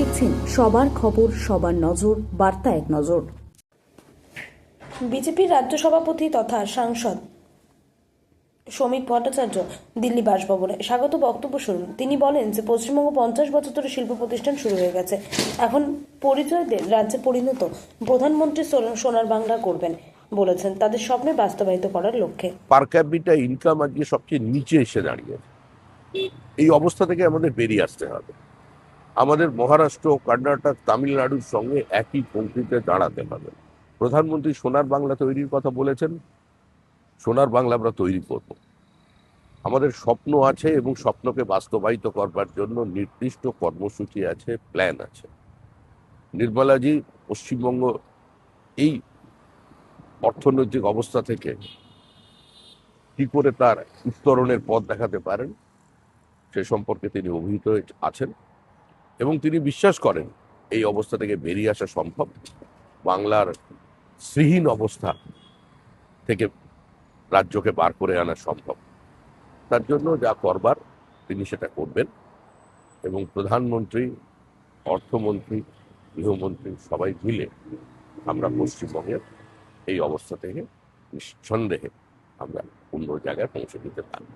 দেখছেন সবার খবর, সবার নজর, বার্তা এক নজর। বিজেপির রাজ্য সভাপতি তথা সাংসদ শ্রমিক ভট্টাচার্য দিল্লি বাসভবনে স্বাগত বক্তব্য শুনুন। তিনি বলেন যে পশ্চিমবঙ্গ 50 বছর ধরে শিল্প প্রতিষ্ঠান শুরু হয়ে গেছে। এখন পরিচয়দের রাজ্যে পরিণত প্রধানমন্ত্রী সোনার বাংলা করবেন বলেছেন, তাদের স্বপ্নে বাস্তবায়িত করার লক্ষ্যে। পার ক্যাপিটা ইনকাম আজকে সবচেয়ে নিচে এসে দাঁড়িয়েছে। এই অবস্থা থেকে আমাদের বেরিয়ে আসতে হবে। আমাদের মহারাষ্ট্র, কর্ণাটক, তামিলনাড়ুর সঙ্গে একই পঙ্ক্তিতে দাঁড়াতে হবে। প্রধানমন্ত্রী সোনার বাংলা তৈরির কথা বলেছেন। সোনার বাংলা আমরা তৈরি করব। আমাদের স্বপ্ন আছে এবং স্বপ্নকে বাস্তবায়িত করবার জন্য নির্দিষ্ট কর্মসূচি আছে, প্ল্যান আছে। নির্মলাজি পশ্চিমবঙ্গ এই অর্থনৈতিক অবস্থা থেকে কি করে তার উত্তরণের পথ দেখাতে পারেন সে সম্পর্কে তিনি অভিহিত আছেন এবং তিনি বিশ্বাস করেন এই অবস্থা থেকে বেরিয়ে আসা সম্ভব। বাংলার শ্রীহীন অবস্থা থেকে রাজ্যকে বার করে আনা সম্ভব। তার জন্য যা করবার তিনি সেটা করবেন এবং প্রধানমন্ত্রী, অর্থমন্ত্রী, গৃহমন্ত্রী সবাই মিলে আমরা পশ্চিমবঙ্গের এই অবস্থা থেকে নিঃসন্দেহে আমরা অন্য জায়গায় পৌঁছে দিতে পারব।